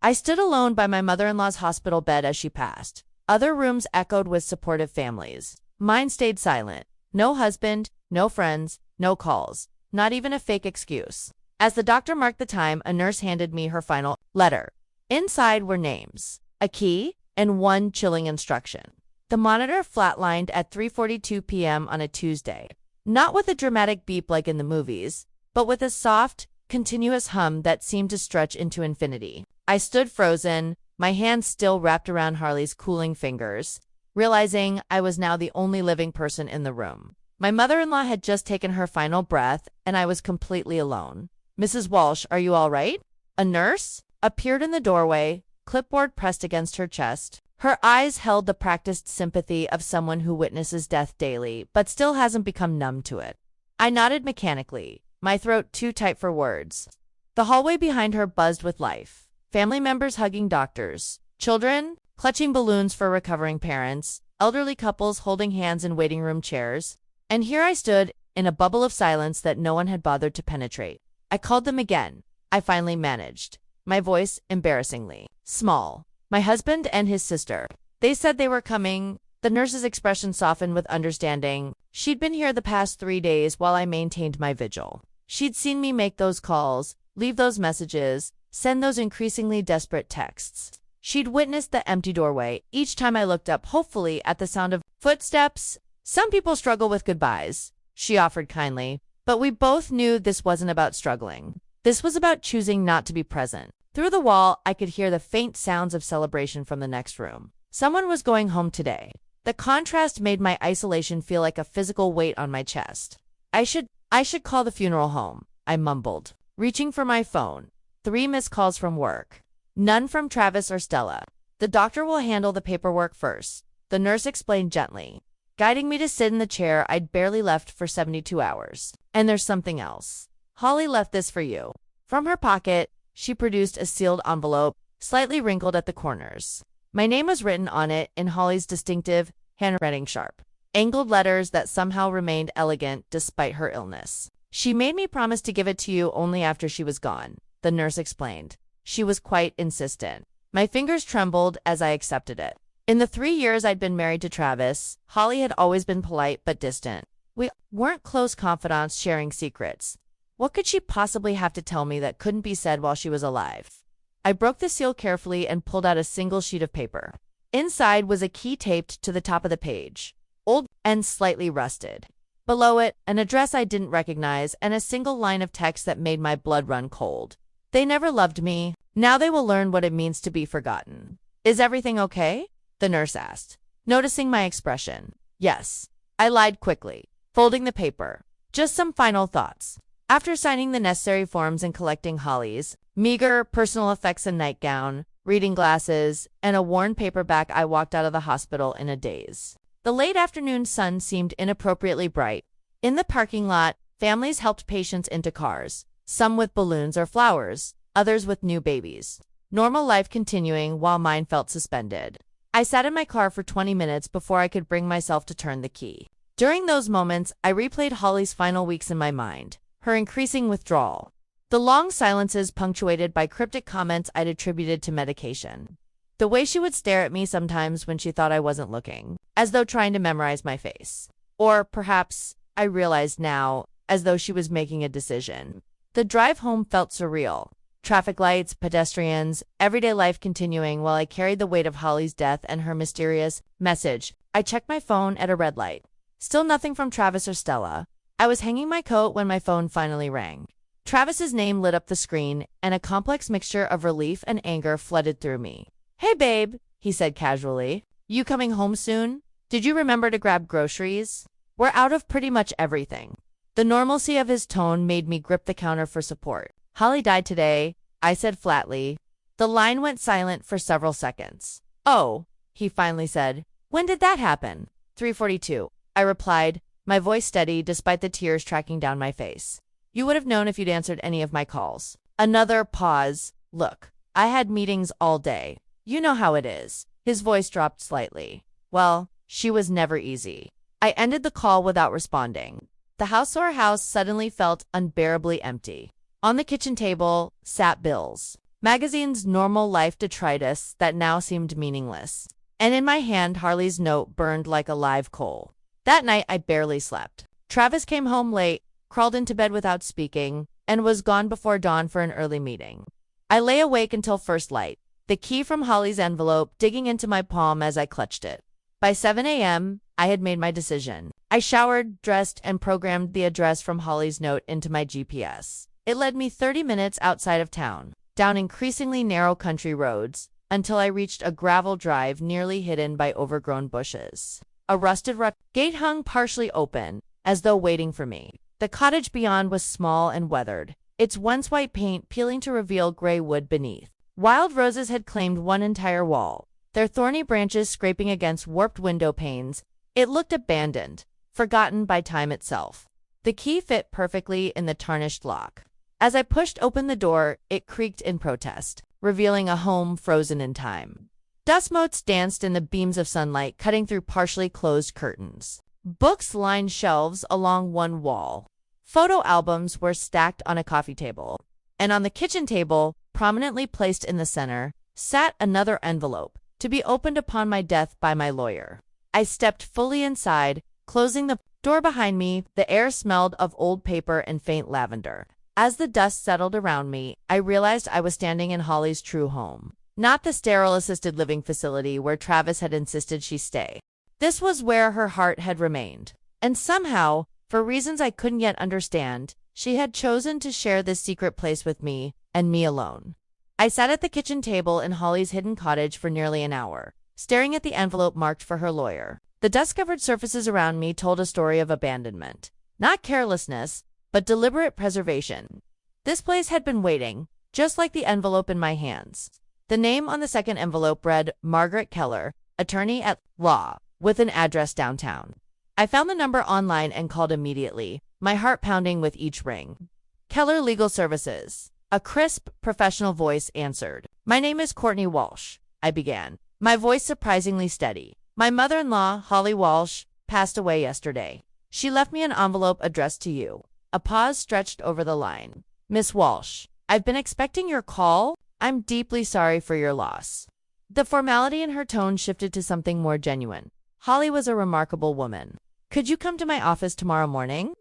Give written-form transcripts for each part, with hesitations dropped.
I stood alone by my mother-in-law's hospital bed as she passed. Other rooms echoed with supportive families. Mine stayed silent. No husband, no friends, no calls, not even a fake excuse. As the doctor marked the time, a nurse handed me her final letter. Inside were names, a key, and one chilling instruction. The monitor flatlined at 3:42 p.m. on a Tuesday, not with a dramatic beep like in the movies, but with a soft, continuous hum that seemed to stretch into infinity. I stood frozen, my hands still wrapped around Harley's cooling fingers, realizing I was now the only living person in the room. My mother-in-law had just taken her final breath, and I was completely alone. "Mrs. Walsh, are you all right?" A nurse appeared in the doorway, clipboard pressed against her chest. Her eyes held the practiced sympathy of someone who witnesses death daily, but still hasn't become numb to it. I nodded mechanically, my throat too tight for words. The hallway behind her buzzed with life. Family members hugging doctors, children clutching balloons for recovering parents, elderly couples holding hands in waiting room chairs. And here I stood, in a bubble of silence that no one had bothered to penetrate. I called them again. I finally managed. My voice embarrassingly small. My husband and his sister. They said they were coming. The nurse's expression softened with understanding. She'd been here the past 3 days while I maintained my vigil. She'd seen me make those calls, leave those messages, send those increasingly desperate texts. She'd witnessed the empty doorway each time I looked up, hopefully at the sound of footsteps. "Some people struggle with goodbyes," she offered kindly, but we both knew this wasn't about struggling. This was about choosing not to be present. Through the wall, I could hear the faint sounds of celebration from the next room. Someone was going home today. The contrast made my isolation feel like a physical weight on my chest. I should call the funeral home," I mumbled, reaching for my phone. 3 missed calls from work. None from Travis or Stella. "The doctor will handle the paperwork first," the nurse explained gently, guiding me to sit in the chair I'd barely left for 72 hours. "And there's something else. Holly left this for you." From her pocket, she produced a sealed envelope, slightly wrinkled at the corners. My name was written on it in Holly's distinctive handwriting, sharp, angled letters that somehow remained elegant despite her illness. "She made me promise to give it to you only after she was gone," the nurse explained. She was quite insistent. My fingers trembled as I accepted it. In the 3 years I'd been married to Travis, Holly had always been polite but distant. We weren't close confidants sharing secrets. What could she possibly have to tell me that couldn't be said while she was alive? I broke the seal carefully and pulled out a single sheet of paper. Inside was a key taped to the top of the page, old and slightly rusted. Below it, an address I didn't recognize and a single line of text that made my blood run cold. "They never loved me. Now they will learn what it means to be forgotten." "Is everything okay?" the nurse asked, noticing my expression. "Yes," I lied quickly, folding the paper. "Just some final thoughts." After signing the necessary forms and collecting Holly's meager personal effects, a nightgown, reading glasses, and a worn paperback, I walked out of the hospital in a daze. The late afternoon sun seemed inappropriately bright. In the parking lot, families helped patients into cars, some with balloons or flowers, others with new babies. Normal life continuing while mine felt suspended. I sat in my car for 20 minutes before I could bring myself to turn the key. During those moments, I replayed Holly's final weeks in my mind, her increasing withdrawal, the long silences punctuated by cryptic comments I'd attributed to medication, the way she would stare at me sometimes when she thought I wasn't looking, as though trying to memorize my face. Or perhaps, I realized now, as though she was making a decision. The drive home felt surreal. Traffic lights, pedestrians, everyday life continuing while I carried the weight of Holly's death and her mysterious message. I checked my phone at a red light. Still nothing from Travis or Stella. I was hanging my coat when my phone finally rang. Travis's name lit up the screen, and a complex mixture of relief and anger flooded through me. "Hey babe," he said casually. "You coming home soon? Did you remember to grab groceries? We're out of pretty much everything." The normalcy of his tone made me grip the counter for support. "Holly died today," I said flatly. The line went silent for several seconds. "Oh," he finally said. "When did that happen?" 3:42, I replied, my voice steady despite the tears tracking down my face. "You would have known if you'd answered any of my calls." Another pause. "Look, I had meetings all day. You know how it is." His voice dropped slightly. "Well, she was never easy." I ended the call without responding. The house suddenly felt unbearably empty. On the kitchen table sat bills. Magazine's normal life detritus that now seemed meaningless. And in my hand, Harley's note burned like a live coal. That night, I barely slept. Travis came home late, crawled into bed without speaking, and was gone before dawn for an early meeting. I lay awake until first light, the key from Holly's envelope digging into my palm as I clutched it. By 7 a.m., I had made my decision. I showered, dressed, and programmed the address from Holly's note into my GPS. It led me 30 minutes outside of town, down increasingly narrow country roads, until I reached a gravel drive nearly hidden by overgrown bushes. A rusted gate hung partially open, as though waiting for me. The cottage beyond was small and weathered, its once white paint peeling to reveal gray wood beneath. Wild roses had claimed one entire wall, their thorny branches scraping against warped window panes. It looked abandoned, forgotten by time itself. The key fit perfectly in the tarnished lock. As I pushed open the door, it creaked in protest, revealing a home frozen in time. Dust motes danced in the beams of sunlight, cutting through partially closed curtains. Books lined shelves along one wall. Photo albums were stacked on a coffee table. And on the kitchen table, prominently placed in the center, sat another envelope, to be opened upon my death by my lawyer. I stepped fully inside, closing the door behind me. The air smelled of old paper and faint lavender. As the dust settled around me, I realized I was standing in Holly's true home, not the sterile assisted living facility where Travis had insisted she stay. This was where her heart had remained. And somehow, for reasons I couldn't yet understand, she had chosen to share this secret place with me, and me alone. I sat at the kitchen table in Holly's hidden cottage for nearly an hour, staring at the envelope marked for her lawyer. The dust-covered surfaces around me told a story of abandonment. Not carelessness, but deliberate preservation. This place had been waiting, just like the envelope in my hands. The name on the second envelope read Margaret Keller, attorney at law, with an address downtown. I found the number online and called immediately, my heart pounding with each ring. Keller Legal Services. A crisp, professional voice answered. "My name is Courtney Walsh," I began, my voice surprisingly steady. "My mother-in-law, Holly Walsh, passed away yesterday. She left me an envelope addressed to you." A pause stretched over the line. "Miss Walsh, I've been expecting your call. I'm deeply sorry for your loss." The formality in her tone shifted to something more genuine. "Holly was a remarkable woman. Could you come to my office tomorrow morning?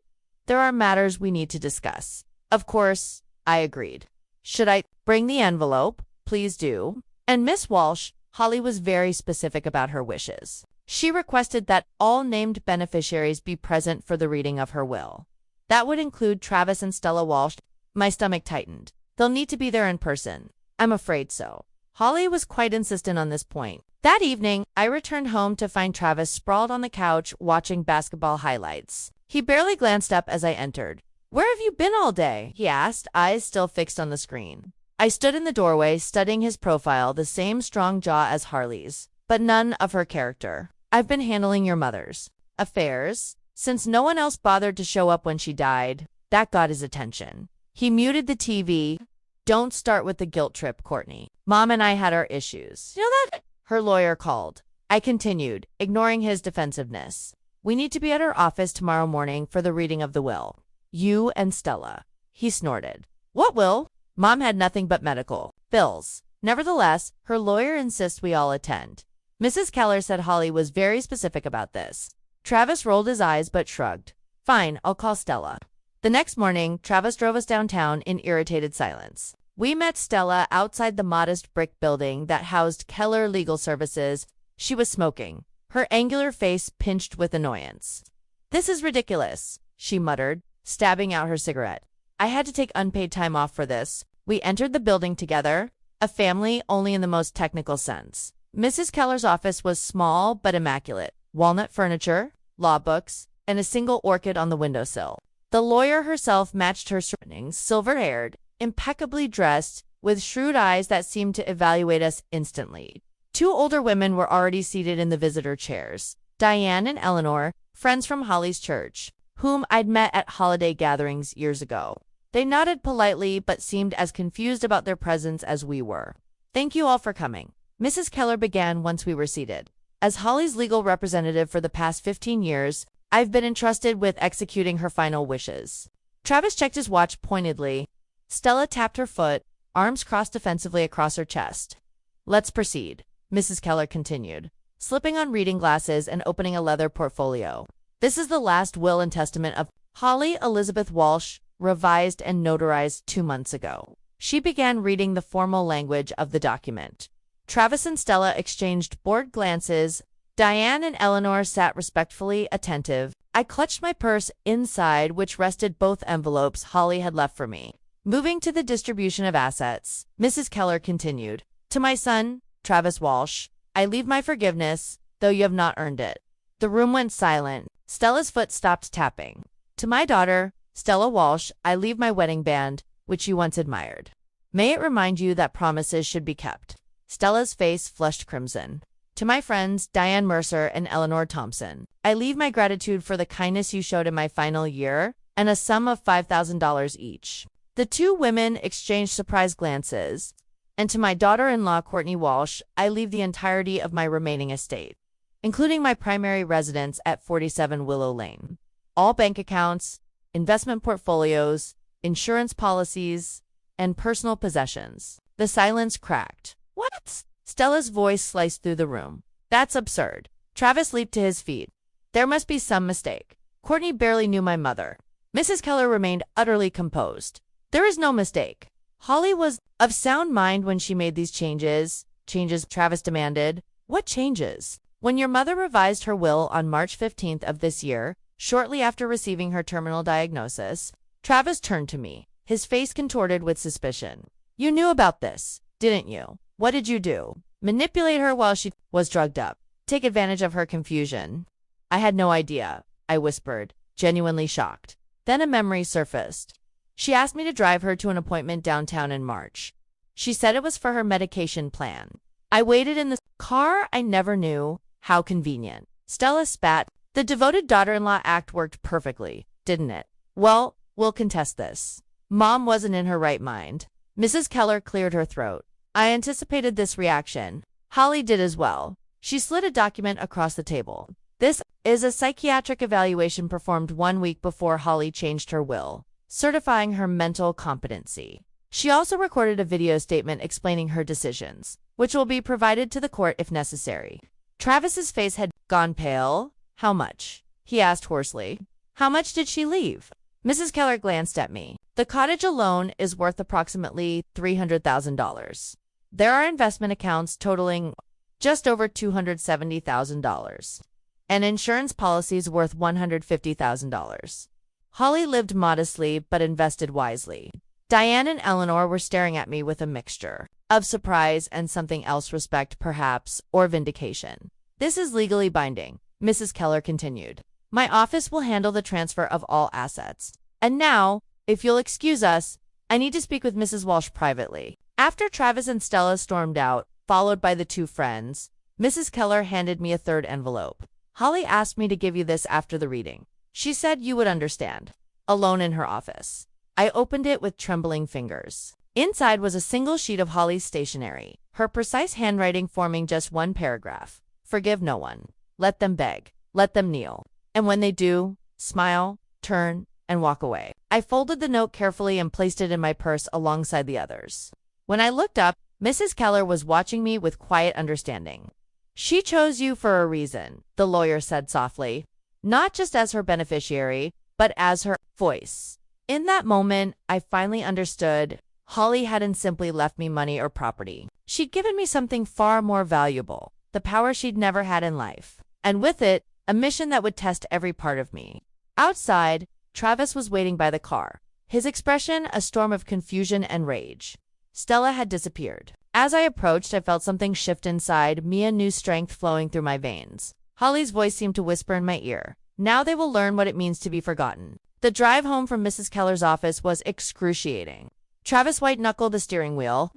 There are matters we need to discuss." Of course, I agreed. "Should I bring the envelope?" "Please do." And Miss Walsh, Holly was very specific about her wishes. She requested that all named beneficiaries be present for the reading of her will. That would include Travis and Stella Walsh. My stomach tightened. "They'll need to be there in person." "I'm afraid so." Holly was quite insistent on this point. That evening, I returned home to find Travis sprawled on the couch watching basketball highlights. He barely glanced up as I entered. "Where have you been all day?" he asked, eyes still fixed on the screen. I stood in the doorway, studying his profile, the same strong jaw as Harley's, but none of her character. "I've been handling your mother's affairs. Since no one else bothered to show up when she died, that got his attention." He muted the TV. "Don't start with the guilt trip, Courtney. Mom and I had our issues. You know that?" Her lawyer called. I continued, ignoring his defensiveness. "We need to be at her office tomorrow morning for the reading of the will. You and Stella." He snorted. "What will?" "Mom had nothing but medical bills." Nevertheless, her lawyer insists we all attend. Mrs. Keller said Holly was very specific about this. Travis rolled his eyes but shrugged. "Fine, I'll call Stella." The next morning, Travis drove us downtown in irritated silence. We met Stella outside the modest brick building that housed Keller Legal Services. She was smoking, her angular face pinched with annoyance. "This is ridiculous," she muttered, stabbing out her cigarette. "I had to take unpaid time off for this." We entered the building together, a family only in the most technical sense. Mrs. Keller's office was small but immaculate. Walnut furniture, law books, and a single orchid on the windowsill. The lawyer herself matched her surroundings, silver-haired, impeccably dressed, with shrewd eyes that seemed to evaluate us instantly. Two older women were already seated in the visitor chairs. Diane and Eleanor, friends from Holly's church, whom I'd met at holiday gatherings years ago. They nodded politely but seemed as confused about their presence as we were. "Thank you all for coming," Mrs. Keller began once we were seated. "As Holly's legal representative for the past 15 years, I've been entrusted with executing her final wishes." Travis checked his watch pointedly. Stella tapped her foot, arms crossed defensively across her chest. Let's proceed, Mrs. Keller continued, slipping on reading glasses and opening a leather portfolio. This is the last will and testament of Holly Elizabeth Walsh, revised and notarized 2 months ago. She began reading the formal language of the document. Travis and Stella exchanged bored glances. Diane and Eleanor sat respectfully attentive. I clutched my purse inside, which rested both envelopes Holly had left for me. Moving to the distribution of assets, Mrs. Keller continued. To my son, Travis Walsh, I leave my forgiveness, though you have not earned it. The room went silent. Stella's foot stopped tapping. To my daughter, Stella Walsh, I leave my wedding band, which you once admired. May it remind you that promises should be kept. Stella's face flushed crimson. To my friends, Diane Mercer and Eleanor Thompson, I leave my gratitude for the kindness you showed in my final year, and a sum of $5,000 each. The two women exchanged surprised glances. And to my daughter-in-law, Courtney Walsh, I leave the entirety of my remaining estate, including my primary residence at 47 Willow Lane. All bank accounts, investment portfolios, insurance policies, and personal possessions. The silence cracked. What? Stella's voice sliced through the room. That's absurd. Travis leaped to his feet. There must be some mistake. Courtney barely knew my mother. Mrs. Keller remained utterly composed. There is no mistake. Holly was of sound mind when she made these changes. Changes, Travis demanded. What changes? When your mother revised her will on March 15th of this year, shortly after receiving her terminal diagnosis, Travis turned to me, his face contorted with suspicion. You knew about this, didn't you? What did you do? Manipulate her while she was drugged up? Take advantage of her confusion? I had no idea, I whispered, genuinely shocked. Then a memory surfaced. She asked me to drive her to an appointment downtown in March. She said it was for her medication plan. I waited in the car. I never knew. How convenient. Stella spat. The devoted daughter-in-law act worked perfectly, didn't it? Well, we'll contest this. Mom wasn't in her right mind. Mrs. Keller cleared her throat. I anticipated this reaction. Holly did as well. She slid a document across the table. This is a psychiatric evaluation performed 1 week before Holly changed her will, certifying her mental competency. She also recorded a video statement explaining her decisions, which will be provided to the court if necessary. Travis's face had gone pale. How much? He asked hoarsely. How much did she leave? Mrs. Keller glanced at me. The cottage alone is worth approximately $300,000. There are investment accounts totaling just over $270,000, and insurance policies worth $150,000. Holly lived modestly but invested wisely. Diane and Eleanor were staring at me with a mixture of surprise and something else, respect perhaps, or vindication. This is legally binding, Mrs. Keller continued. My office will handle the transfer of all assets. And now, if you'll excuse us, I need to speak with Mrs. Walsh privately. After Travis and Stella stormed out, followed by the two friends, Mrs. Keller handed me a third envelope. Holly asked me to give you this after the reading. She said you would understand. Alone in her office. I opened it with trembling fingers. Inside was a single sheet of Holly's stationery, her precise handwriting forming just one paragraph. Forgive no one. Let them beg. Let them kneel. And when they do, smile, turn, and walk away. I folded the note carefully and placed it in my purse alongside the others. When I looked up, Mrs. Keller was watching me with quiet understanding. She chose you for a reason, the lawyer said softly. Not just as her beneficiary, but as her voice. In that moment, I finally understood. Holly hadn't simply left me money or property. She'd given me something far more valuable, the power she'd never had in life. And with it, a mission that would test every part of me. Outside, Travis was waiting by the car, his expression a storm of confusion and rage. Stella had disappeared. As I approached, I felt something shift inside me, a new strength flowing through my veins. Holly's voice seemed to whisper in my ear. Now they will learn what it means to be forgotten. The drive home from Mrs. Keller's office was excruciating. Travis white-knuckled the steering wheel,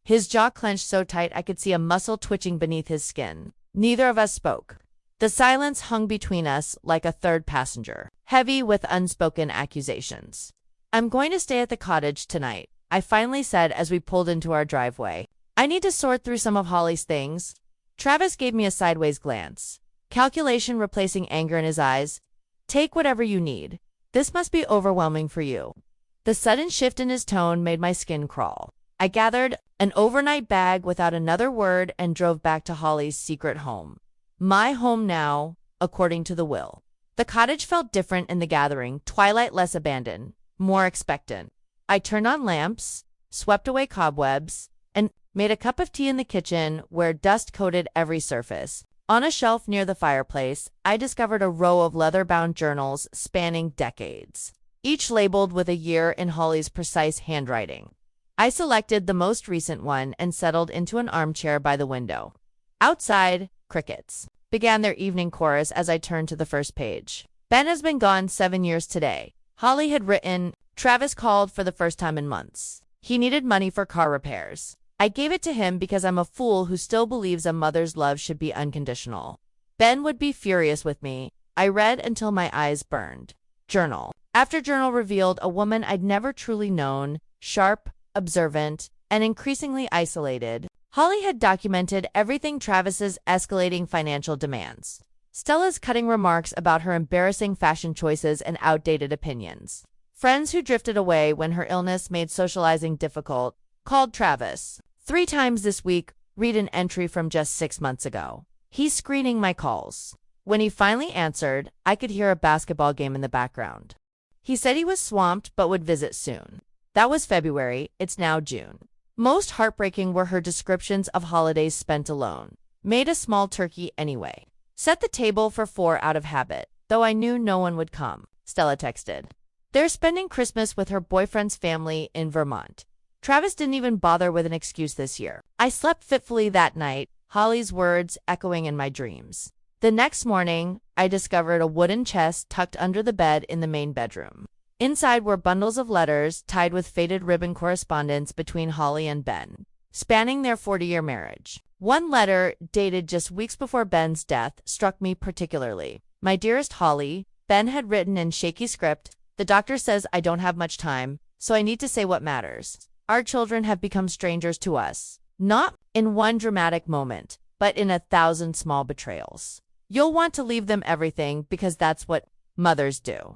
his jaw clenched so tight I could see a muscle twitching beneath his skin. Neither of us spoke. The silence hung between us like a third passenger, heavy with unspoken accusations. I'm going to stay at the cottage tonight, I finally said as we pulled into our driveway. I need to sort through some of Holly's things. Travis gave me a sideways glance, calculation replacing anger in his eyes. Take whatever you need. This must be overwhelming for you. The sudden shift in his tone made my skin crawl. I gathered an overnight bag without another word and drove back to Holly's secret home. My home now, according to the will. The cottage felt different in the gathering, twilight less abandoned, more expectant. I turned on lamps, swept away cobwebs, and made a cup of tea in the kitchen where dust coated every surface. On a shelf near the fireplace, I discovered a row of leather-bound journals spanning decades, each labeled with a year in Holly's precise handwriting. I selected the most recent one and settled into an armchair by the window. Outside, crickets began their evening chorus as I turned to the first page. Ben has been gone 7 years today. Holly had written, Travis called for the first time in months. He needed money for car repairs. I gave it to him because I'm a fool who still believes a mother's love should be unconditional. Ben would be furious with me. I read until my eyes burned. Journal. After journal revealed a woman I'd never truly known, sharp, observant, and increasingly isolated. Holly had documented everything Travis's escalating financial demands. Stella's cutting remarks about her embarrassing fashion choices and outdated opinions. Friends who drifted away when her illness made socializing difficult called Travis 3 times this week. Read an entry from just 6 months ago. He's screening my calls. When he finally answered, I could hear a basketball game in the background. He said he was swamped but would visit soon. That was February, it's now June. Most heartbreaking were her descriptions of holidays spent alone. Made a small turkey anyway. Set the table for 4 out of habit, though I knew no one would come, Stella texted. They're spending Christmas with her boyfriend's family in Vermont. Travis didn't even bother with an excuse this year. I slept fitfully that night, Holly's words echoing in my dreams. The next morning, I discovered a wooden chest tucked under the bed in the main bedroom. Inside were bundles of letters tied with faded ribbon correspondence between Holly and Ben, spanning their 40-year marriage. One letter, dated just weeks before Ben's death, struck me particularly. My dearest Holly, Ben had written in shaky script, the doctor says I don't have much time, so I need to say what matters. Our children have become strangers to us. Not in one dramatic moment, but in 1,000 small betrayals. You'll want to leave them everything because that's what mothers do.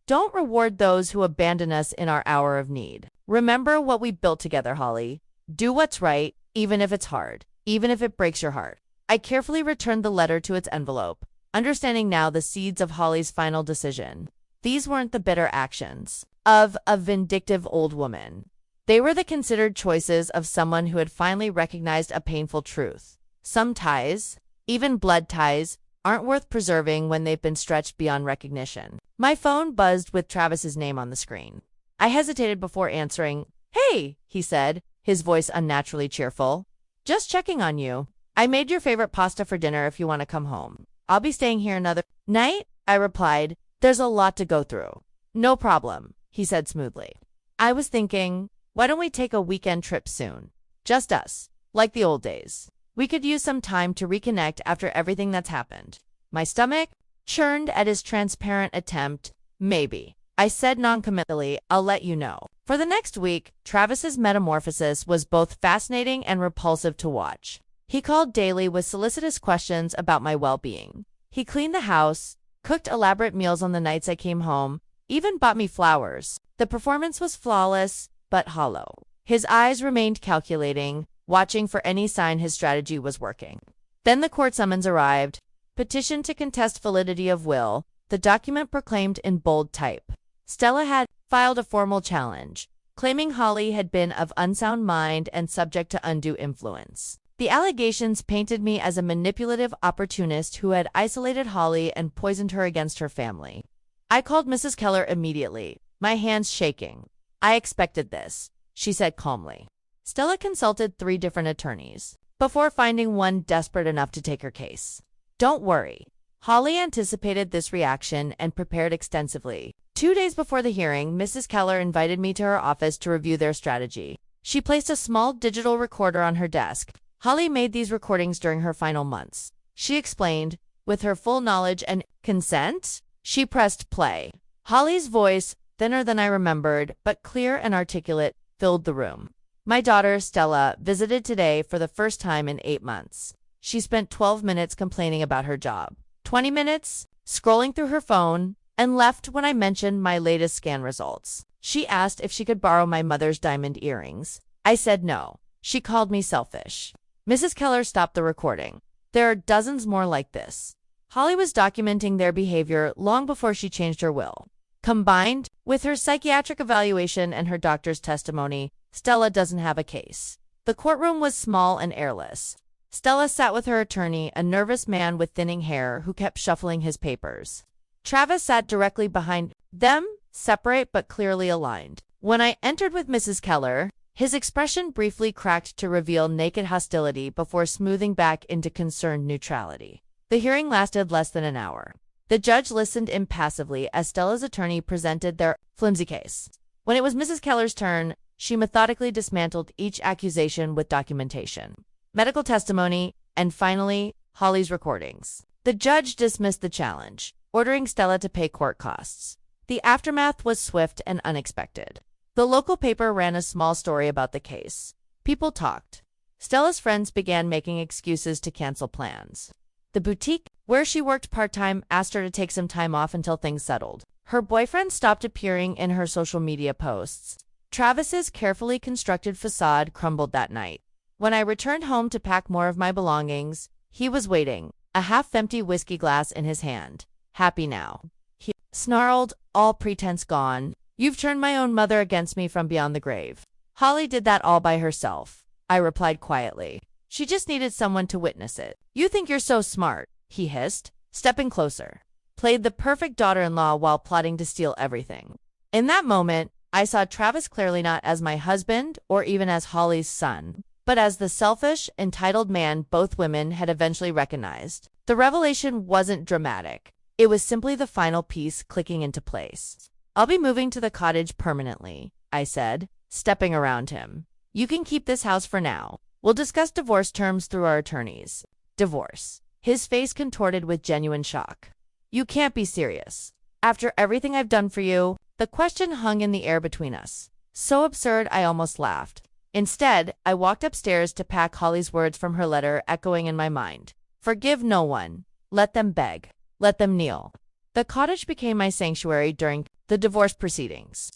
Don't reward those who abandon us in our hour of need. Remember what we built together, Holly. Do what's right, even if it's hard, even if it breaks your heart. I carefully returned the letter to its envelope, understanding now the seeds of Holly's final decision. These weren't the bitter actions of a vindictive old woman. They were the considered choices of someone who had finally recognized a painful truth. Some ties, even blood ties, aren't worth preserving when they've been stretched beyond recognition. My phone buzzed with Travis's name on the screen. I hesitated before answering. Hey, he said, his voice unnaturally cheerful. Just checking on you. I made your favorite pasta for dinner if you want to come home. I'll be staying here another night, I replied. There's a lot to go through. No problem, he said smoothly. I was thinking, why don't we take a weekend trip soon? Just us, like the old days. We could use some time to reconnect after everything that's happened. My stomach churned at his transparent attempt. Maybe. I said noncommittally, I'll let you know. For the next week, Travis's metamorphosis was both fascinating and repulsive to watch. He called daily with solicitous questions about my well-being. He cleaned the house, cooked elaborate meals on the nights I came home, even bought me flowers. The performance was flawless, but hollow. His eyes remained calculating, watching for any sign his strategy was working. Then the court summons arrived. Petition to contest validity of will, the document proclaimed in bold type. Stella had filed a formal challenge, claiming Holly had been of unsound mind and subject to undue influence. The allegations painted me as a manipulative opportunist who had isolated Holly and poisoned her against her family. I called Mrs. Keller immediately, my hands shaking. I expected this, she said calmly. Stella consulted 3 different attorneys before finding one desperate enough to take her case. Don't worry. Holly anticipated this reaction and prepared extensively. 2 days before the hearing, Mrs. Keller invited me to her office to review their strategy. She placed a small digital recorder on her desk. Holly made these recordings during her final months. She explained, with her full knowledge and consent. She pressed play. Holly's voice, thinner than I remembered, but clear and articulate, filled the room. My daughter, Stella, visited today for the first time in 8 months. She spent 12 minutes complaining about her job, 20 minutes scrolling through her phone, and left when I mentioned my latest scan results. She asked if she could borrow my mother's diamond earrings. I said no. She called me selfish. Mrs. Keller stopped the recording. There are dozens more like this. Holly was documenting their behavior long before she changed her will. Combined with her psychiatric evaluation and her doctor's testimony, Stella doesn't have a case. The courtroom was small and airless. Stella sat with her attorney, a nervous man with thinning hair who kept shuffling his papers. Travis sat directly behind them, separate but clearly aligned. When I entered with Mrs. Keller, his expression briefly cracked to reveal naked hostility before smoothing back into concerned neutrality. The hearing lasted less than an hour. The judge listened impassively as Stella's attorney presented their flimsy case. When it was Mrs. Keller's turn, she methodically dismantled each accusation with documentation, medical testimony, and finally, Holly's recordings. The judge dismissed the challenge, ordering Stella to pay court costs. The aftermath was swift and unexpected. The local paper ran a small story about the case. People talked. Stella's friends began making excuses to cancel plans. The boutique, where she worked part-time, asked her to take some time off until things settled. Her boyfriend stopped appearing in her social media posts. Travis's carefully constructed facade crumbled that night. When I returned home to pack more of my belongings, he was waiting, a half-empty whiskey glass in his hand. Happy now. He snarled, all pretense gone. You've turned my own mother against me from beyond the grave. Holly did that all by herself, I replied quietly. She just needed someone to witness it. You think you're so smart, he hissed, stepping closer. Played the perfect daughter-in-law while plotting to steal everything. In that moment, I saw Travis clearly not as my husband or even as Holly's son, but as the selfish, entitled man both women had eventually recognized. The revelation wasn't dramatic. It was simply the final piece clicking into place. I'll be moving to the cottage permanently, I said, stepping around him. You can keep this house for now. We'll discuss divorce terms through our attorneys. Divorce. His face contorted with genuine shock. You can't be serious. After everything I've done for you, the question hung in the air between us. So absurd I almost laughed. Instead, I walked upstairs to pack Holly's words from her letter echoing in my mind. Forgive no one. Let them beg. Let them kneel. The cottage became my sanctuary during the divorce proceedings.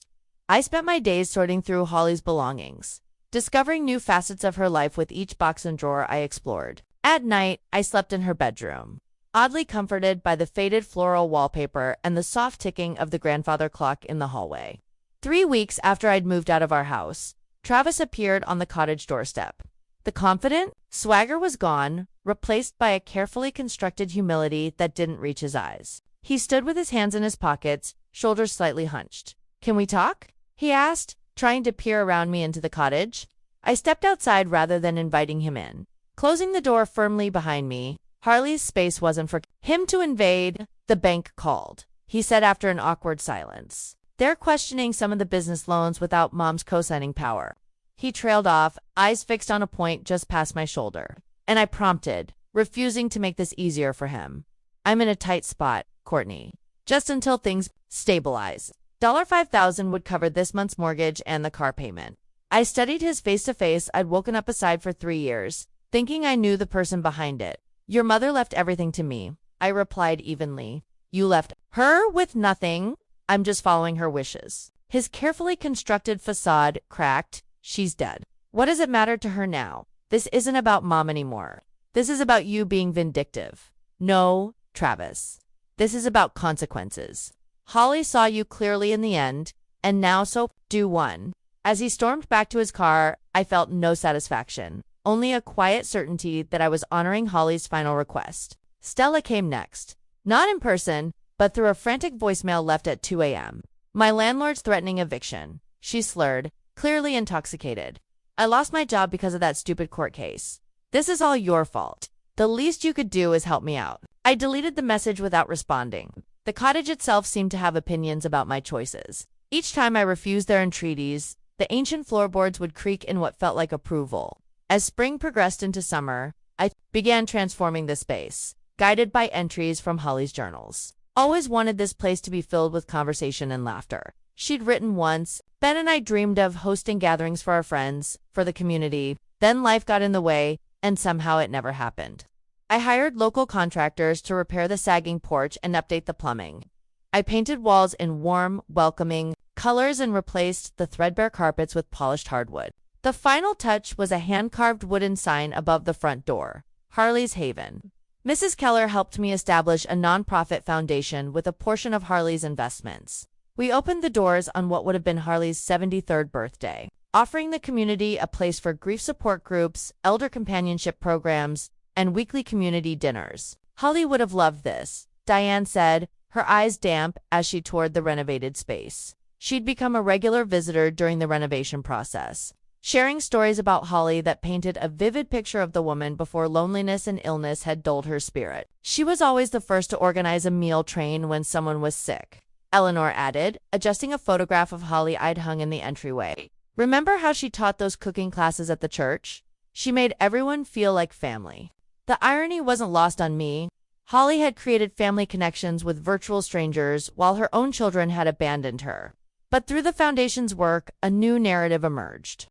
I spent my days sorting through Holly's belongings, discovering new facets of her life with each box and drawer I explored. At night, I slept in her bedroom, oddly comforted by the faded floral wallpaper and the soft ticking of the grandfather clock in the hallway. 3 weeks after I'd moved out of our house, Travis appeared on the cottage doorstep. The confident swagger was gone, replaced by a carefully constructed humility that didn't reach his eyes. He stood with his hands in his pockets, shoulders slightly hunched. Can we talk? He asked, trying to peer around me into the cottage. I stepped outside rather than inviting him in. Closing the door firmly behind me, Harley's space wasn't for him to invade. The bank called, he said after an awkward silence. They're questioning some of the business loans without Mom's co-signing power. He trailed off, eyes fixed on a point just past my shoulder. And I prompted, refusing to make this easier for him. I'm in a tight spot, Courtney. Just until things stabilize. $5,000 would cover this month's mortgage and the car payment. I studied his face to face. I'd woken up beside for 3 years, thinking I knew the person behind it. Your mother left everything to me, I replied evenly. You left her with nothing. I'm just following her wishes. His carefully constructed facade cracked. She's dead. What does it matter to her now? This isn't about Mom anymore. This is about you being vindictive. No, Travis. This is about consequences. Holly saw you clearly in the end, and now so do one. As he stormed back to his car, I felt no satisfaction, only a quiet certainty that I was honoring Holly's final request. Stella came next. Not in person, but through a frantic voicemail left at 2 a.m. My landlord's threatening eviction. She slurred, clearly intoxicated. I lost my job because of that stupid court case. This is all your fault. The least you could do is help me out. I deleted the message without responding. The cottage itself seemed to have opinions about my choices. Each time I refused their entreaties, the ancient floorboards would creak in what felt like approval. As spring progressed into summer, I began transforming the space, guided by entries from Holly's journals. Always wanted this place to be filled with conversation and laughter. She'd written once, Ben and I dreamed of hosting gatherings for our friends, for the community. Then life got in the way, and somehow it never happened. I hired local contractors to repair the sagging porch and update the plumbing. I painted walls in warm, welcoming colors and replaced the threadbare carpets with polished hardwood. The final touch was a hand-carved wooden sign above the front door, Harley's Haven. Mrs. Keller helped me establish a nonprofit foundation with a portion of Harley's investments. We opened the doors on what would have been Harley's 73rd birthday, offering the community a place for grief support groups, elder companionship programs, and weekly community dinners. Holly would have loved this, Diane said, her eyes damp as she toured the renovated space. She'd become a regular visitor during the renovation process, sharing stories about Holly that painted a vivid picture of the woman before loneliness and illness had dulled her spirit. She was always the first to organize a meal train when someone was sick, Eleanor added, adjusting a photograph of Holly I'd hung in the entryway. Remember how she taught those cooking classes at the church? She made everyone feel like family. The irony wasn't lost on me. Holly had created family connections with virtual strangers while her own children had abandoned her. But through the foundation's work, a new narrative emerged.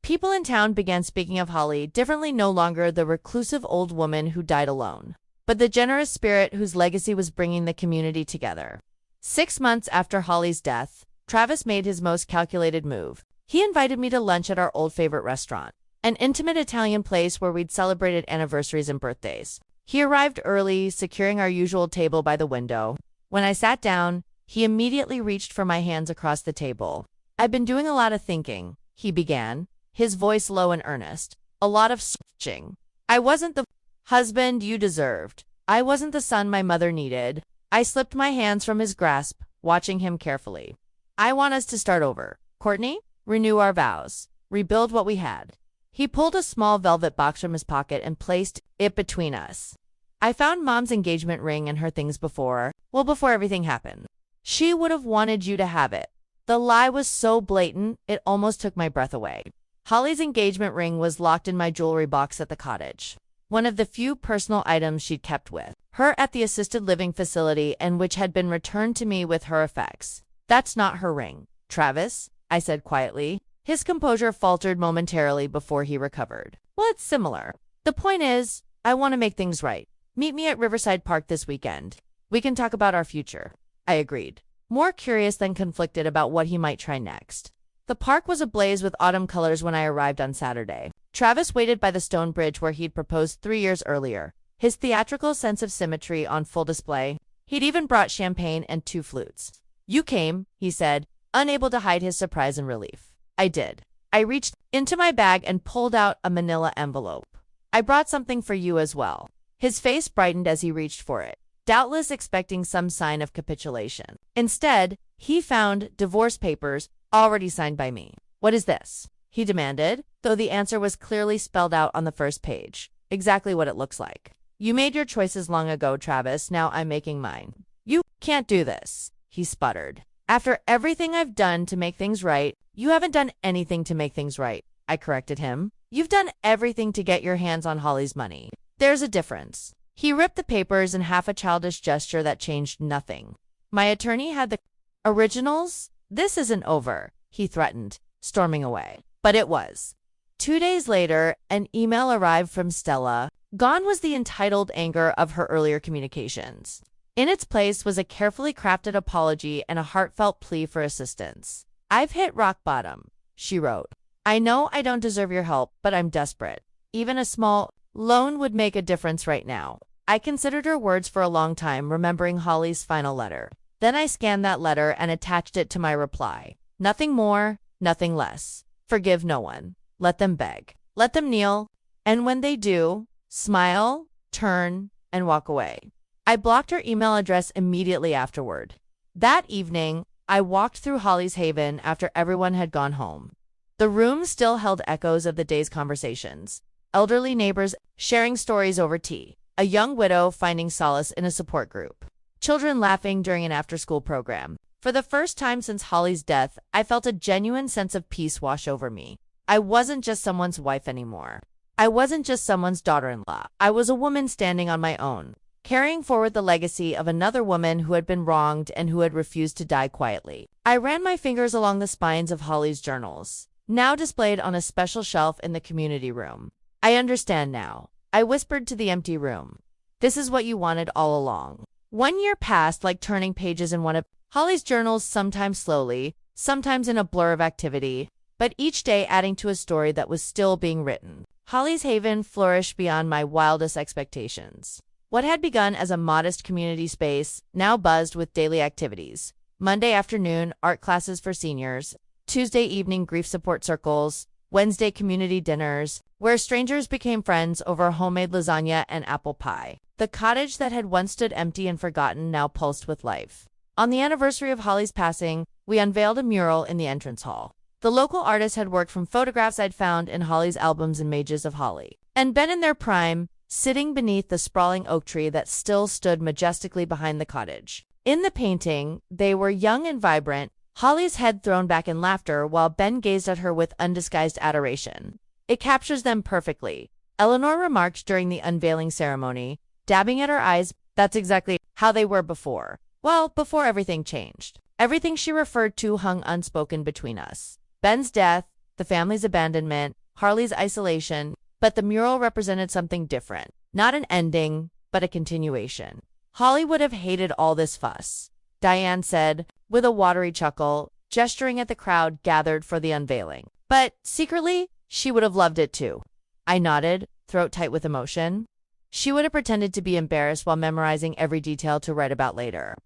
People in town began speaking of Holly differently, no longer the reclusive old woman who died alone, but the generous spirit whose legacy was bringing the community together. 6 months after Holly's death, Travis made his most calculated move. He invited me to lunch at our old favorite restaurant, an intimate Italian place where we'd celebrated anniversaries and birthdays. He arrived early, securing our usual table by the window. When I sat down, he immediately reached for my hands across the table. "I've been doing a lot of thinking," he began, his voice low and earnest. "A lot of searching. I wasn't the husband you deserved. I wasn't the son my mother needed." I slipped my hands from his grasp, watching him carefully. "I want us to start over, Courtney. Renew our vows. Rebuild what we had." He pulled a small velvet box from his pocket and placed it between us. "I found Mom's engagement ring and her things before everything happened. She would have wanted you to have it." The lie was so blatant, it almost took my breath away. Holly's engagement ring was locked in my jewelry box at the cottage, one of the few personal items she'd kept with her at the assisted living facility and which had been returned to me with her effects. "That's not her ring, Travis," I said quietly. His composure faltered momentarily before he recovered. "Well, it's similar. The point is, I want to make things right. Meet me at Riverside Park this weekend. We can talk about our future." I agreed, more curious than conflicted about what he might try next. The park was ablaze with autumn colors when I arrived on Saturday. Travis waited by the stone bridge where he'd proposed 3 years earlier, his theatrical sense of symmetry on full display. He'd even brought champagne and 2 flutes. "You came," he said, unable to hide his surprise and relief. I did. I reached into my bag and pulled out a manila envelope. "I brought something for you as well." His face brightened as he reached for it, doubtless expecting some sign of capitulation. Instead, he found divorce papers already signed by me. "What is this?" he demanded, though the answer was clearly spelled out on the first page. "Exactly what it looks like. You made your choices long ago, Travis. Now I'm making mine." "You can't do this," he sputtered. "After everything I've done to make things right." "You haven't done anything to make things right," I corrected him. "You've done everything to get your hands on Holly's money. There's a difference." He ripped the papers in half a childish gesture that changed nothing. "My attorney had the originals. This isn't over," he threatened, storming away. But it was. 2 days later, an email arrived from Stella. Gone was the entitled anger of her earlier communications. In its place was a carefully crafted apology and a heartfelt plea for assistance. "I've hit rock bottom," she wrote. "I know I don't deserve your help, but I'm desperate. Even a small loan would make a difference right now." I considered her words for a long time, remembering Holly's final letter. Then I scanned that letter and attached it to my reply. Nothing more, nothing less. Forgive no one. Let them beg. Let them kneel. And when they do, smile, turn, and walk away. I blocked her email address immediately afterward. That evening, I walked through Holly's Haven after everyone had gone home. The room still held echoes of the day's conversations. Elderly neighbors sharing stories over tea. A young widow finding solace in a support group. Children laughing during an after-school program. For the first time since Holly's death, I felt a genuine sense of peace wash over me. I wasn't just someone's wife anymore. I wasn't just someone's daughter-in-law. I was a woman standing on my own, carrying forward the legacy of another woman who had been wronged and who had refused to die quietly. I ran my fingers along the spines of Holly's journals, now displayed on a special shelf in the community room. "I understand now," I whispered to the empty room. "This is what you wanted all along." 1 year passed like turning pages in one of Holly's journals, sometimes slowly, sometimes in a blur of activity. but each day adding to a story that was still being written. Holly's Haven flourished beyond my wildest expectations. What had begun as a modest community space now buzzed with daily activities. Monday afternoon, art classes for seniors. Tuesday evening, grief support circles. Wednesday, community dinners, where strangers became friends over homemade lasagna and apple pie. The cottage that had once stood empty and forgotten now pulsed with life. On the anniversary of Holly's passing, we unveiled a mural in the entrance hall. The local artist had worked from photographs I'd found in Holly's albums and images of Holly, and been in their prime, sitting beneath the sprawling oak tree that still stood majestically behind the cottage. In the painting, they were young and vibrant, Holly's head thrown back in laughter while Ben gazed at her with undisguised adoration. It captures them perfectly, Eleanor remarked during the unveiling ceremony, dabbing at her eyes. That's exactly how they were before. Well, before everything changed. Everything she referred to hung unspoken between us. Ben's death, the family's abandonment, Harley's isolation, but the mural represented something different. Not an ending, but a continuation. Holly would have hated all this fuss, Diane said, with a watery chuckle, gesturing at the crowd gathered for the unveiling. But, secretly, she would have loved it too. I nodded, throat tight with emotion. She would have pretended to be embarrassed while memorizing every detail to write about later.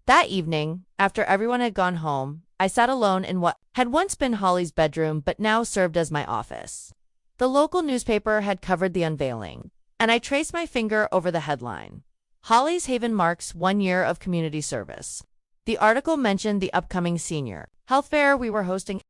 That evening, after everyone had gone home, I sat alone in what had once been Holly's bedroom but now served as my office. The local newspaper had covered the unveiling, and I traced my finger over the headline. Holly's Haven marks 1 year of community service. The article mentioned the upcoming senior health fair we were hosting